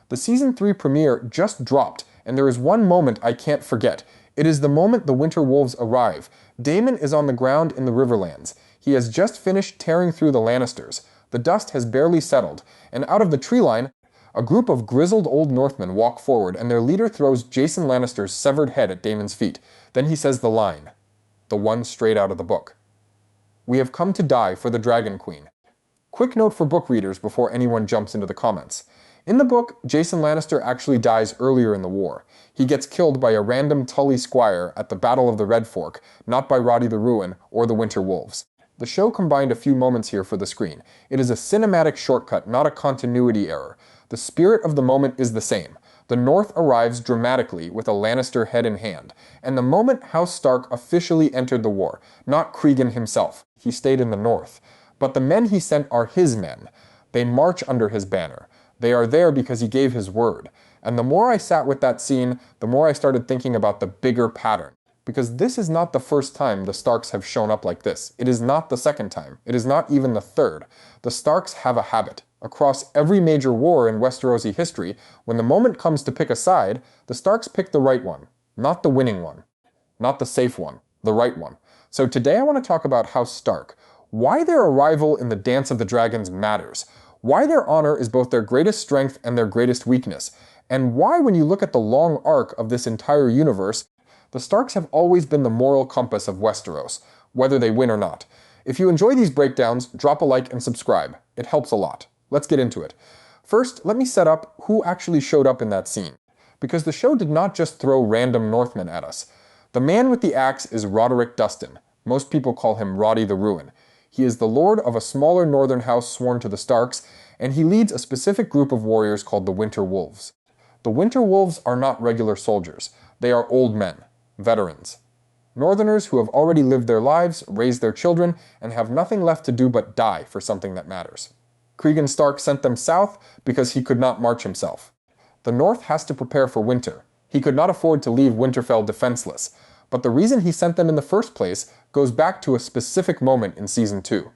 The Season 3 premiere just dropped, and there is one moment I can't forget. It is the moment the Winter Wolves arrive. Daemon is on the ground in the Riverlands. He has just finished tearing through the Lannisters. The dust has barely settled, and out of the tree line, a group of grizzled old Northmen walk forward, and their leader throws Jason Lannister's severed head at Daemon's feet. Then he says the line, the one straight out of the book. "We have come to die for the Dragon Queen." Quick note for book readers before anyone jumps into the comments. In the book, Jason Lannister actually dies earlier in the war. He gets killed by a random Tully squire at the Battle of the Red Fork, not by Roddy the Ruin or the Winter Wolves. The show combined a few moments here for the screen. It is a cinematic shortcut, not a continuity error. The spirit of the moment is the same. The North arrives dramatically with a Lannister head in hand, and the moment House Stark officially entered the war, not Cregan himself. He stayed in the North. But the men he sent are his men. They march under his banner. They are there because he gave his word. And the more I sat with that scene, the more I started thinking about the bigger pattern. Because this is not the first time the Starks have shown up like this. It is not the second time. It is not even the third. The Starks have a habit. Across every major war in Westerosi history, when the moment comes to pick a side, the Starks pick the right one. Not the winning one. Not the safe one. The right one. So today I want to talk about House Stark. Why their arrival in the Dance of the Dragons matters. Why their honor is both their greatest strength and their greatest weakness. And why, when you look at the long arc of this entire universe, the Starks have always been the moral compass of Westeros, whether they win or not. If you enjoy these breakdowns, drop a like and subscribe. It helps a lot. Let's get into it. First, let me set up who actually showed up in that scene. Because the show did not just throw random Northmen at us. The man with the axe is Roderick Dustin. Most people call him Roddy the Ruin. He is the lord of a smaller northern house sworn to the Starks, and he leads a specific group of warriors called the Winter Wolves. The Winter Wolves are not regular soldiers. They are old men. Veterans. Northerners who have already lived their lives, raised their children, and have nothing left to do but die for something that matters. Cregan Stark sent them south because he could not march himself. The North has to prepare for winter. He could not afford to leave Winterfell defenseless, but the reason he sent them in the first place goes back to a specific moment in Season 2.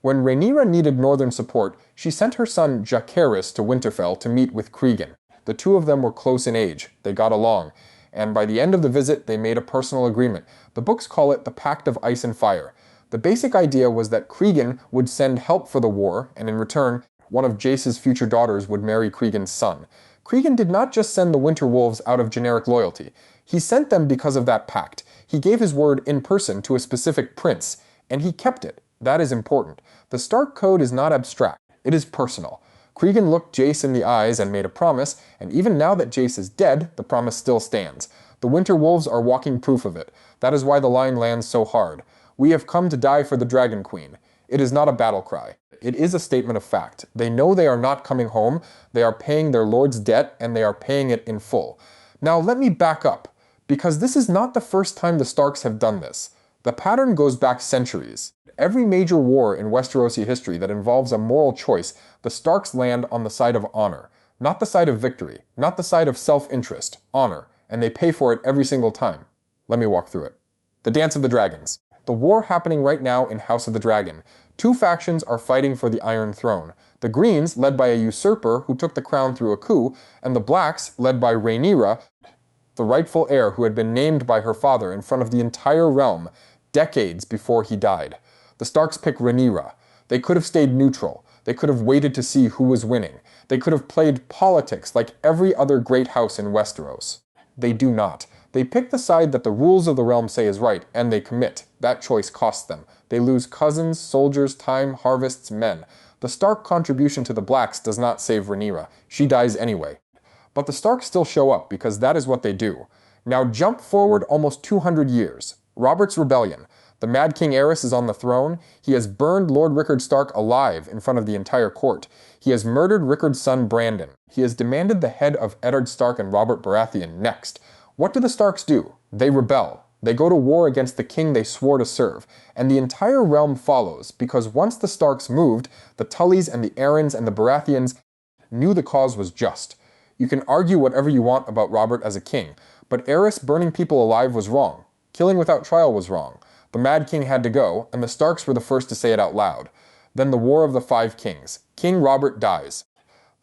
When Rhaenyra needed northern support, she sent her son Jacaerys to Winterfell to meet with Cregan. The two of them were close in age, they got along, and by the end of the visit they made a personal agreement. The books call it the Pact of Ice and Fire. The basic idea was that Cregan would send help for the war, and in return, one of Jace's future daughters would marry Cregan's son. Cregan did not just send the Winter Wolves out of generic loyalty. He sent them because of that pact. He gave his word in person to a specific prince, and he kept it. That is important. The Stark Code is not abstract. It is personal. Cregan looked Jace in the eyes and made a promise, and even now that Jace is dead, the promise still stands. The Winter Wolves are walking proof of it. That is why the line lands so hard. We have come to die for the Dragon Queen. It is not a battle cry. It is a statement of fact. They know they are not coming home, they are paying their lord's debt, and they are paying it in full. Now let me back up, because this is not the first time the Starks have done this. The pattern goes back centuries. Every major war in Westerosi history that involves a moral choice, the Starks land on the side of honor. Not the side of victory, not the side of self-interest, honor, and they pay for it every single time. Let me walk through it. The Dance of the Dragons. The war happening right now in House of the Dragon. Two factions are fighting for the Iron Throne. The Greens, led by a usurper who took the crown through a coup, and the Blacks, led by Rhaenyra, the rightful heir who had been named by her father in front of the entire realm decades before he died. The Starks pick Rhaenyra. They could have stayed neutral. They could have waited to see who was winning. They could have played politics like every other great house in Westeros. They do not. They pick the side that the rules of the realm say is right, and they commit. That choice costs them. They lose cousins, soldiers, time, harvests, men. The Stark contribution to the Blacks does not save Rhaenyra. She dies anyway. But the Starks still show up, because that is what they do. Now jump forward almost 200 years. Robert's Rebellion. The Mad King Aerys is on the throne. He has burned Lord Rickard Stark alive in front of the entire court. He has murdered Rickard's son Brandon. He has demanded the head of Eddard Stark and Robert Baratheon next. What do the Starks do? They rebel. They go to war against the king they swore to serve. And the entire realm follows, because once the Starks moved, the Tullys and the Arryns and the Baratheons knew the cause was just. You can argue whatever you want about Robert as a king, but Aerys burning people alive was wrong. Killing without trial was wrong. The Mad King had to go, and the Starks were the first to say it out loud. Then the War of the Five Kings. King Robert dies.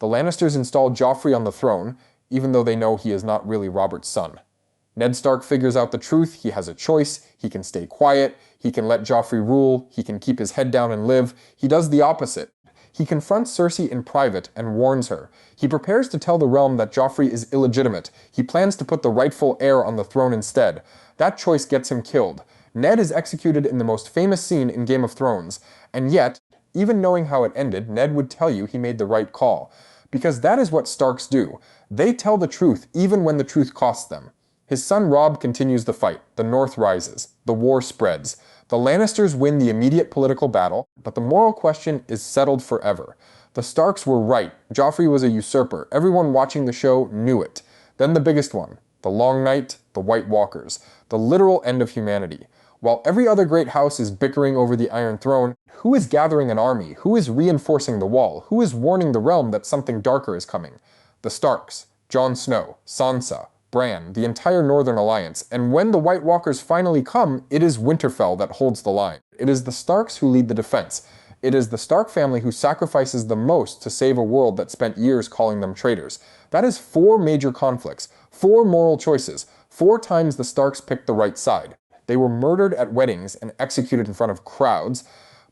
The Lannisters install Joffrey on the throne, even though they know he is not really Robert's son. Ned Stark figures out the truth. He has a choice. He can stay quiet. He can let Joffrey rule. He can keep his head down and live. He does the opposite. He confronts Cersei in private and warns her. He prepares to tell the realm that Joffrey is illegitimate. He plans to put the rightful heir on the throne instead. That choice gets him killed. Ned is executed in the most famous scene in Game of Thrones, and yet, even knowing how it ended, Ned would tell you he made the right call. Because that is what Starks do. They tell the truth even when the truth costs them. His son Robb continues the fight. The North rises. The war spreads. The Lannisters win the immediate political battle, but the moral question is settled forever. The Starks were right. Joffrey was a usurper. Everyone watching the show knew it. Then the biggest one. The Long Night, the White Walkers. The literal end of humanity. While every other great house is bickering over the Iron Throne, who is gathering an army? Who is reinforcing the wall? Who is warning the realm that something darker is coming? The Starks. Jon Snow. Sansa. Bran, the entire Northern Alliance, and when the White Walkers finally come, it is Winterfell that holds the line. It is the Starks who lead the defense. It is the Stark family who sacrifices the most to save a world that spent years calling them traitors. That is 4 major conflicts, 4 moral choices, 4 times the Starks picked the right side. They were murdered at weddings and executed in front of crowds,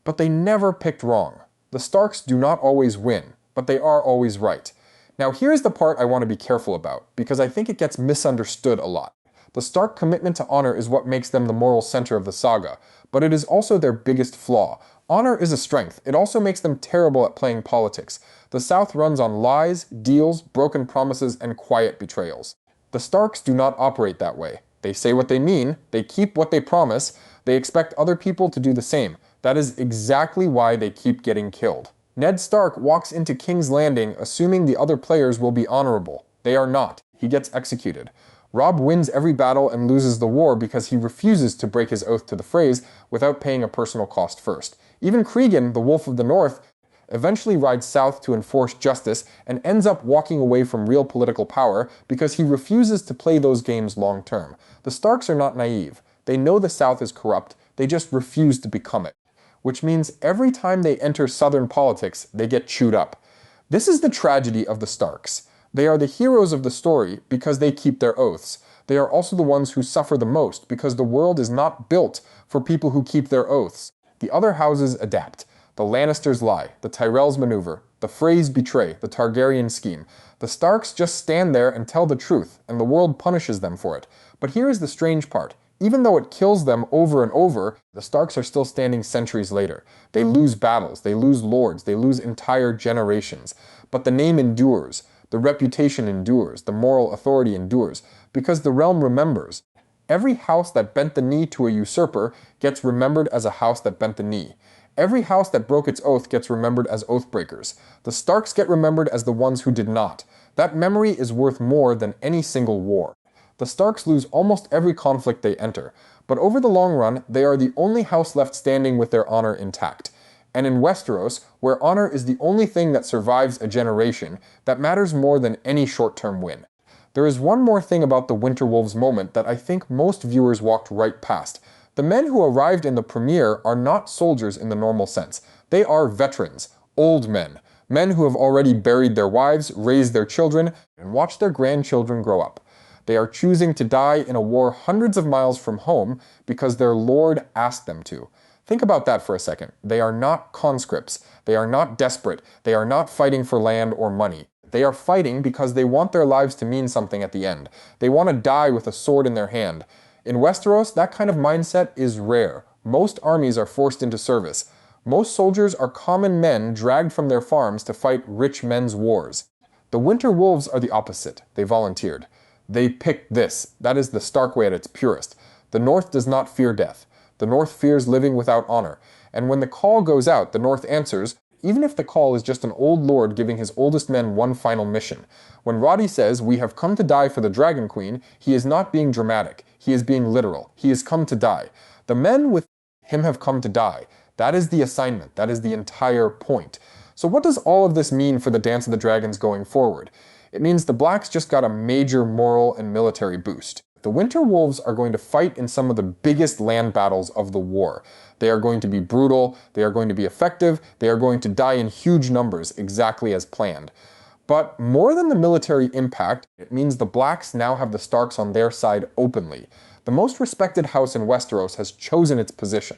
but they never picked wrong. The Starks do not always win, but they are always right. Now here's the part I want to be careful about, because I think it gets misunderstood a lot. The Stark commitment to honor is what makes them the moral center of the saga, but it is also their biggest flaw. Honor is a strength. It also makes them terrible at playing politics. The South runs on lies, deals, broken promises, and quiet betrayals. The Starks do not operate that way. They say what they mean, they keep what they promise, they expect other people to do the same. That is exactly why they keep getting killed. Ned Stark walks into King's Landing assuming the other players will be honorable. They are not. He gets executed. Robb wins every battle and loses the war because he refuses to break his oath to the Freys without paying a personal cost first. Even Cregan, the Wolf of the North, eventually rides south to enforce justice and ends up walking away from real political power because he refuses to play those games long term. The Starks are not naive. They know the South is corrupt, they just refuse to become it. Which means every time they enter Southern politics, they get chewed up. This is the tragedy of the Starks. They are the heroes of the story because they keep their oaths. They are also the ones who suffer the most because the world is not built for people who keep their oaths. The other houses adapt. The Lannisters lie, the Tyrells maneuver, the Freys betray, the Targaryen scheme. The Starks just stand there and tell the truth, and the world punishes them for it. But here is the strange part. Even though it kills them over and over, the Starks are still standing centuries later. They lose battles, they lose lords, they lose entire generations. But the name endures, the reputation endures, the moral authority endures, because the realm remembers. Every house that bent the knee to a usurper gets remembered as a house that bent the knee. Every house that broke its oath gets remembered as oathbreakers. The Starks get remembered as the ones who did not. That memory is worth more than any single war. The Starks lose almost every conflict they enter, but over the long run, they are the only house left standing with their honor intact. And in Westeros, where honor is the only thing that survives a generation, that matters more than any short-term win. There is one more thing about the Winterwolves moment that I think most viewers walked right past. The men who arrived in the premiere are not soldiers in the normal sense. They are veterans, old men, men who have already buried their wives, raised their children, and watched their grandchildren grow up. They are choosing to die in a war hundreds of miles from home because their lord asked them to. Think about that for a second. They are not conscripts. They are not desperate. They are not fighting for land or money. They are fighting because they want their lives to mean something at the end. They want to die with a sword in their hand. In Westeros, that kind of mindset is rare. Most armies are forced into service. Most soldiers are common men dragged from their farms to fight rich men's wars. The Winter Wolves are the opposite. They volunteered. They picked this. That is the Stark way at its purest. The North does not fear death. The North fears living without honor. And when the call goes out, the North answers, even if the call is just an old lord giving his oldest men one final mission. When Roddy says, "We have come to die for the Dragon Queen," he is not being dramatic. He is being literal. He has come to die. The men with him have come to die. That is the assignment. That is the entire point. So what does all of this mean for the Dance of the Dragons going forward? It means the Blacks just got a major moral and military boost. The Winter Wolves are going to fight in some of the biggest land battles of the war. They are going to be brutal, they are going to be effective, they are going to die in huge numbers, exactly as planned. But more than the military impact, it means the Blacks now have the Starks on their side openly. The most respected house in Westeros has chosen its position.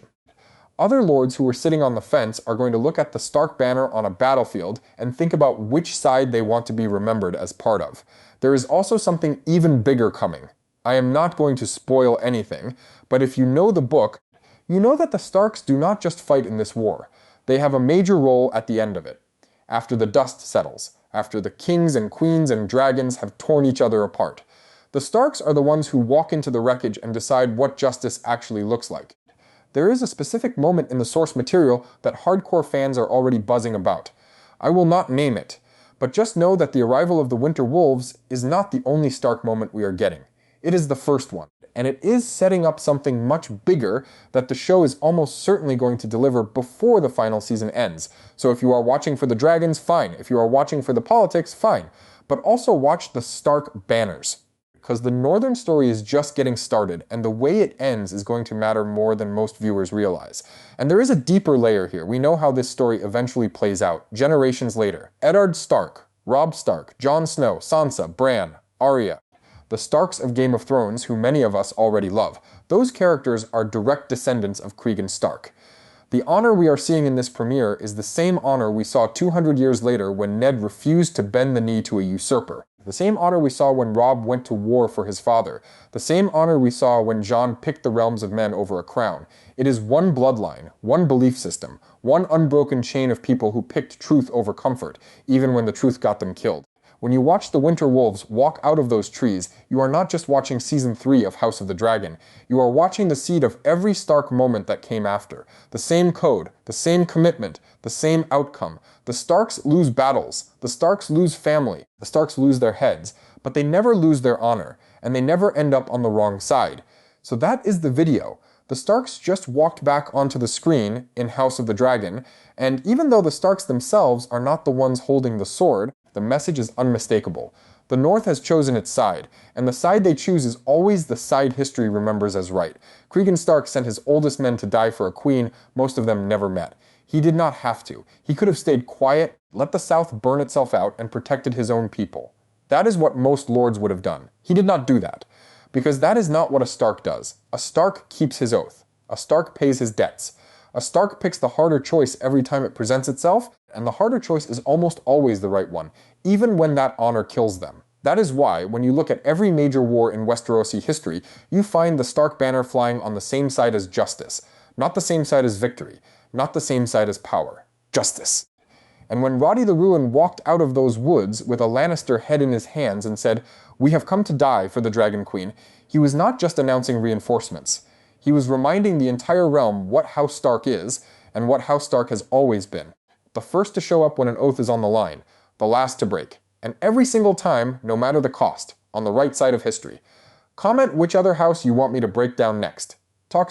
Other lords who were sitting on the fence are going to look at the Stark banner on a battlefield and think about which side they want to be remembered as part of. There is also something even bigger coming. I am not going to spoil anything, but if you know the book, you know that the Starks do not just fight in this war. They have a major role at the end of it. After the dust settles, after the kings and queens and dragons have torn each other apart. The Starks are the ones who walk into the wreckage and decide what justice actually looks like. There is a specific moment in the source material that hardcore fans are already buzzing about. I will not name it, but just know that the arrival of the Winter Wolves is not the only Stark moment we are getting. It is the first one, and it is setting up something much bigger that the show is almost certainly going to deliver before the final season ends. So if you are watching for the dragons, fine. If you are watching for the politics, fine. But also watch the Stark banners. Because the Northern story is just getting started, and the way it ends is going to matter more than most viewers realize. And there is a deeper layer here. We know how this story eventually plays out, generations later. Eddard Stark, Robb Stark, Jon Snow, Sansa, Bran, Arya. The Starks of Game of Thrones, who many of us already love. Those characters are direct descendants of Cregan Stark. The honor we are seeing in this premiere is the same honor we saw 200 years later when Ned refused to bend the knee to a usurper. The same honor we saw when Robb went to war for his father. The same honor we saw when Jon picked the realms of men over a crown. It is one bloodline, one belief system, one unbroken chain of people who picked truth over comfort, even when the truth got them killed. When you watch the Winter Wolves walk out of those trees, you are not just watching Season 3 of House of the Dragon. You are watching the seed of every Stark moment that came after. The same code, the same commitment, the same outcome. The Starks lose battles. The Starks lose family. The Starks lose their heads. But they never lose their honor, and they never end up on the wrong side. So that is the video. The Starks just walked back onto the screen in House of the Dragon, and even though the Starks themselves are not the ones holding the sword, the message is unmistakable. The North has chosen its side, and the side they choose is always the side history remembers as right. Cregan Stark sent his oldest men to die for a queen most of them never met. He did not have to. He could have stayed quiet, let the South burn itself out, and protected his own people. That is what most lords would have done. He did not do that. Because that is not what a Stark does. A Stark keeps his oath. A Stark pays his debts. A Stark picks the harder choice every time it presents itself, and the harder choice is almost always the right one, even when that honor kills them. That is why, when you look at every major war in Westerosi history, you find the Stark banner flying on the same side as justice. Not the same side as victory. Not the same side as power. Justice. And when Roddy the Ruin walked out of those woods with a Lannister head in his hands and said, "We have come to die for the Dragon Queen," he was not just announcing reinforcements. He was reminding the entire realm what House Stark is, and what House Stark has always been. The first to show up when an oath is on the line, the last to break, and every single time, no matter the cost, on the right side of history. Comment which other house you want me to break down next. Talk soon.